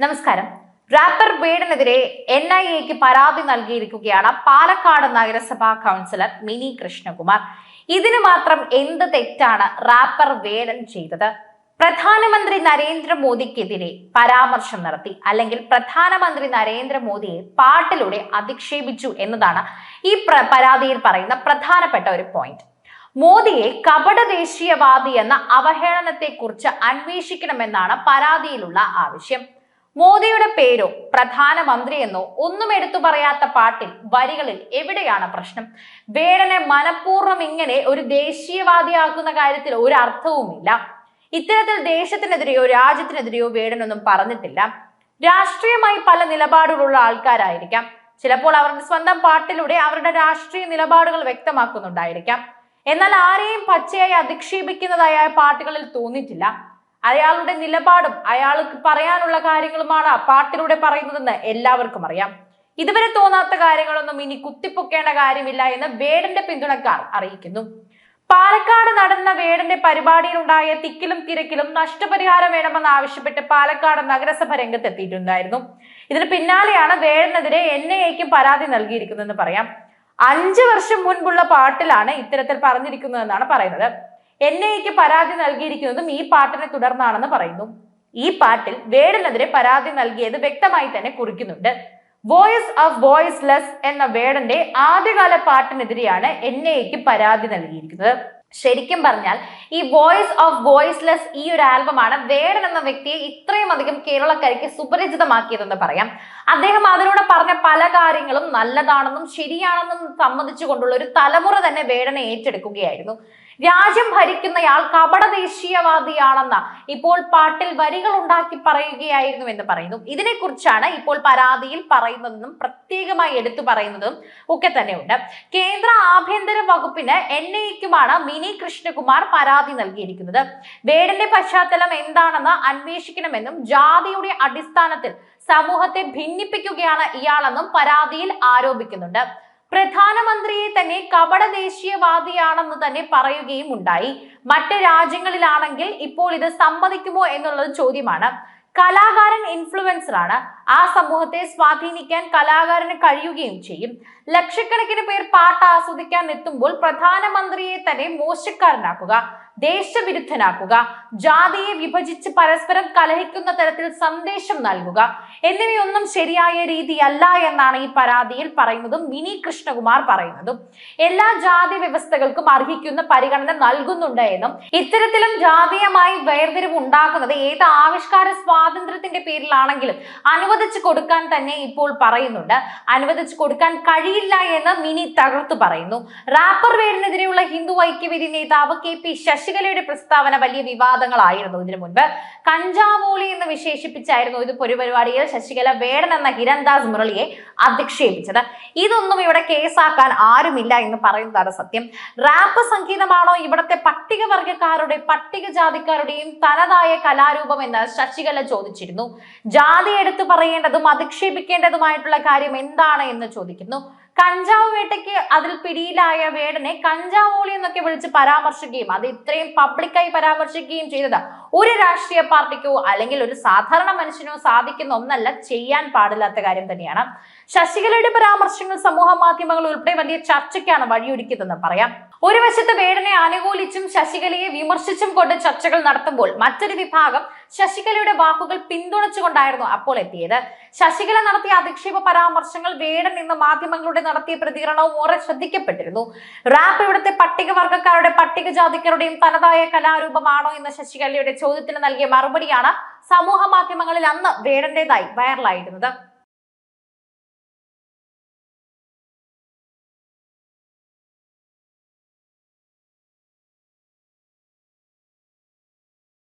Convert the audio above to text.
നമസ്കാരം. റാപ്പർ വേടനെതിരെ NIAക്ക് പരാതി നൽകിയിരിക്കുകയാണ് പാലക്കാട് നഗരസഭാ കൗൺസിലർ മിനി കൃഷ്ണകുമാർ. ഇതിന് മാത്രം എന്ത് തെറ്റാണ് റാപ്പർ വേടൻ ചെയ്തത്? പ്രധാനമന്ത്രി നരേന്ദ്രമോദിക്കെതിരെ പരാമർശം നടത്തി, അല്ലെങ്കിൽ പ്രധാനമന്ത്രി നരേന്ദ്രമോദിയെ പാട്ടിലൂടെ അധിക്ഷേപിച്ചു എന്നതാണ് ഈ പരാതിയിൽ പറയുന്ന പ്രധാനപ്പെട്ട ഒരു പോയിന്റ്. മോദിയെ കപട ദേശീയവാദി എന്ന അവഹേളനത്തെക്കുറിച്ച് അന്വേഷിക്കണമെന്നാണ് പരാതിയിലുള്ള ആവശ്യം. മോദിയുടെ പേരോ പ്രധാനമന്ത്രി എന്നോ ഒന്നും എടുത്തു പറയാത്ത പാട്ടിൽ വരികളിൽ എവിടെയാണ് പ്രശ്നം? വേടനെ മനഃപൂർവ്വം ഇങ്ങനെ ഒരു ദേശീയവാദിയാക്കുന്ന കാര്യത്തിൽ ഒരു അർത്ഥവുമില്ല. ഇത്തരത്തിൽ ദേശത്തിനെതിരെയോ രാജ്യത്തിനെതിരെയോ വേടനൊന്നും പറഞ്ഞിട്ടില്ല. രാഷ്ട്രീയമായി പല നിലപാടുകളുള്ള ആൾക്കാരായിരിക്കാം. ചിലപ്പോൾ അവരുടെ സ്വന്തം പാട്ടിലൂടെ അവരുടെ രാഷ്ട്രീയ നിലപാടുകൾ വ്യക്തമാക്കുന്നുണ്ടായിരിക്കാം. എന്നാൽ ആരെയും പച്ചയായി അധിക്ഷേപിക്കുന്നതായ പാട്ടുകളിൽ തോന്നിയിട്ടില്ല. അയാളുടെ നിലപാടും അയാൾക്ക് പറയാനുള്ള കാര്യങ്ങളുമാണ് പാട്ടിലൂടെ പറയുന്നതെന്ന് എല്ലാവർക്കും അറിയാം. ഇതുവരെ തോന്നാത്ത കാര്യങ്ങളൊന്നും ഇനി കുത്തിപ്പൊക്കേണ്ട കാര്യമില്ല എന്ന് വേടന്റെ പിന്തുണക്കാർ അറിയിക്കുന്നു. പാലക്കാട് നടന്ന വേടന്റെ പരിപാടിയിലുണ്ടായ തിക്കിലും തിരക്കിലും നഷ്ടപരിഹാരം വേണമെന്ന് ആവശ്യപ്പെട്ട് പാലക്കാട് നഗരസഭ രംഗത്തെത്തിയിട്ടുണ്ടായിരുന്നു. ഇതിന് പിന്നാലെയാണ് വേടനെതിരെ NIAക്കും പരാതി നൽകിയിരിക്കുന്നതെന്ന് പറയാം. 5 വർഷം മുൻപുള്ള പാട്ടിലാണ് ഇത്തരത്തിൽ പറഞ്ഞിരിക്കുന്നതെന്നാണ് പറയുന്നത്. NIAക്ക് പരാതി നൽകിയിരിക്കുന്നതും ഈ പാട്ടിനെ തുടർന്നാണെന്ന് പറയുന്നു. ഈ പാട്ടിൽ വേടനെതിരെ പരാതി നൽകിയത് വ്യക്തമായി തന്നെ കുറിക്കുന്നുണ്ട്. വോയിസ് ഓഫ് വോയിസ്ലെസ് എന്ന വേടന്റെ ആദ്യകാല പാട്ടിനെതിരെയാണ് NIAക്ക് പരാതി നൽകിയിരിക്കുന്നത്. ശരിക്കും പറഞ്ഞാൽ ഈ വോയിസ് ഓഫ് വോയിസ്ലെസ് ഈ ഒരു ആൽബമാണ് വേടൻ എന്ന വ്യക്തിയെ ഇത്രയും അധികം കേരളക്കരയ്ക്ക് സുപരിചിതമാക്കിയതെന്ന് പറയാം. അദ്ദേഹം അതിലൂടെ പറഞ്ഞ പല കാര്യങ്ങളും നല്ലതാണെന്നും ശരിയാണെന്നും സമ്മതിച്ചുകൊണ്ടുള്ള ഒരു തലമുറ തന്നെ വേടനെ ഏറ്റെടുക്കുകയായിരുന്നു. രാജ്യം ഭരിക്കുന്നയാൾ കപട ദേശീയവാദിയാണെന്ന ഇപ്പോൾ പാട്ടിൽ വരികൾ ഉണ്ടാക്കി പറയുകയായിരുന്നു എന്ന് പറയുന്നു. ഇതിനെക്കുറിച്ചാണ് ഇപ്പോൾ പരാതിയിൽ പറയുന്നതെന്നും പ്രത്യേകമായി എടുത്തു പറയുന്നതും ഒക്കെ തന്നെയുണ്ട്. കേന്ദ്ര ആഭ്യന്തര വകുപ്പിന് NIAക്കുമാണ് മിനി കൃഷ്ണകുമാർ പരാതി നൽകിയിരിക്കുന്നത്. വേടന്റെ പശ്ചാത്തലം എന്താണെന്ന് അന്വേഷിക്കണമെന്നും ജാതിയുടെ അടിസ്ഥാനത്തിൽ സമൂഹത്തെ ഭിന്നിപ്പിക്കുകയാണ് ഇയാളെന്നും പരാതിയിൽ ആരോപിക്കുന്നുണ്ട്. പ്രധാനമന്ത്രിയെ തന്നെ കപട ദേശീയവാദിയാണെന്ന് തന്നെ പറയുകയും ഉണ്ടായി. മറ്റ് രാജ്യങ്ങളിലാണെങ്കിൽ ഇപ്പോൾ ഇത് സമ്മതിക്കുമോ എന്നുള്ളത് ചോദ്യമാണ്. കലാകാരൻ ഇൻഫ്ലുവൻസർ ആണ്. ആ സമൂഹത്തെ സ്വാധീനിക്കാൻ കലാകാരന് കഴിയുകയും ചെയ്യും. ലക്ഷക്കണക്കിന് പേർ പാട്ട് ആസ്വദിക്കാൻ എത്തുമ്പോൾ പ്രധാനമന്ത്രിയെ തന്നെ മോശക്കാരനാക്കുക, ദേശവിരുദ്ധനാക്കുക, ജാതിയെ വിഭജിച്ച് പരസ്പരം കലഹിക്കുന്ന തരത്തിൽ സന്ദേശം നൽകുക എന്നിവയൊന്നും ശരിയായ രീതിയല്ല എന്നാണ് ഈ പരാതിയിൽ പറയുന്നതും മിനി കൃഷ്ണകുമാർ പറയുന്നതും. എല്ലാ ജാതി വ്യവസ്ഥകൾക്കും അർഹിക്കുന്ന പരിഗണന നൽകുന്നുണ്ട് എന്നും ഇത്തരത്തിലും ജാതീയമായി വേർതിരിവ് ഉണ്ടാക്കുന്നത് ഏത് ആവിഷ്കാര സ്വാതന്ത്ര്യത്തിന്റെ പേരിലാണെങ്കിലും അനുവദിച്ചു കൊടുക്കാൻ തന്നെ ഇപ്പോൾ പറയുന്നുണ്ട്. അനുവദിച്ചു കൊടുക്കാൻ കഴിയില്ല എന്ന് മിനി തകർത്തു പറയുന്നു. റാപ്പർ വേടനെതിരെയുള്ള ഹിന്ദു ഐക്യവേദി നേതാവ് KP ശശികലയുടെ പ്രസ്താവന വലിയ വിവാദങ്ങളായിരുന്നു. ഇതിനു മുൻപ് കഞ്ചാവോളി എന്ന് വിശേഷിപ്പിച്ചായിരുന്നു ഇത് പരിപാടിയിൽ ശശികല വേടൻ എന്ന ഹിരൺദാസ് മുരളിയെ അധിക്ഷേപിച്ചത്. ഇതൊന്നും ഇവിടെ കേസാക്കാൻ ആരുമില്ല എന്ന് പറയുന്നതാണ് സത്യം. റാപ്പ് സംഗീതമാണോ ഇവിടത്തെ പട്ടികവർഗക്കാരുടെ പട്ടികജാതിക്കാരുടെയും തനതായ കലാരൂപം എന്ന് ശശികല ചോദിച്ചിരുന്നു. ജാതി എടുത്തു പറയേണ്ടതും അധിക്ഷേപിക്കേണ്ടതുമായിട്ടുള്ള കാര്യം എന്താണ് എന്ന് ചോദിക്കുന്നു. കഞ്ചാവ് വേട്ടയ്ക്ക് അതിൽ പിടിയിലായ വേടനെ കഞ്ചാവോളി എന്നൊക്കെ വിളിച്ച് പരാമർശിക്കുകയും അത് ഇത്രയും പബ്ലിക്കായി പരാമർശിക്കുകയും ചെയ്തത് ഒരു രാഷ്ട്രീയ പാർട്ടിക്കോ അല്ലെങ്കിൽ ഒരു സാധാരണ മനുഷ്യനോ സാധിക്കുന്ന ഒന്നല്ല, ചെയ്യാൻ പാടില്ലാത്ത കാര്യം തന്നെയാണ്. ശശികലയുടെ പരാമർശങ്ങൾ സമൂഹ മാധ്യമങ്ങൾ ഉൾപ്പെടെ വലിയ ചർച്ചയ്ക്കാണ് വഴിയൊരുക്കിയതെന്ന് പറയാം. ഒരു വശത്ത് വേടനെ അനുകൂലിച്ചും ശശികലയെ വിമർശിച്ചും കൊണ്ട് ചർച്ചകൾ നടത്തുമ്പോൾ മറ്റൊരു വിഭാഗം ശശികലയുടെ വാക്കുകൾ പിന്തുണച്ചുകൊണ്ടായിരുന്നു അപ്പോൾ എത്തിയത്. ശശികല നടത്തിയ അധിക്ഷേപ പരാമർശങ്ങൾ വേടൻ ഇന്ന് മാധ്യമങ്ങളുടെ നടത്തിയ പ്രതികരണവും ഏറെ ശ്രദ്ധിക്കപ്പെട്ടിരുന്നു. റാപ്പ് ഇവിടുത്തെ പട്ടികവർഗക്കാരുടെ പട്ടികജാതിക്കാരുടെയും തനതായ കലാരൂപമാണോ എന്ന ശശികലയുടെ ചോദ്യത്തിന് നൽകിയ മറുപടിയാണ് സമൂഹ മാധ്യമങ്ങളിൽ അന്ന് വേടന്റേതായി വൈറലായിരുന്നത്.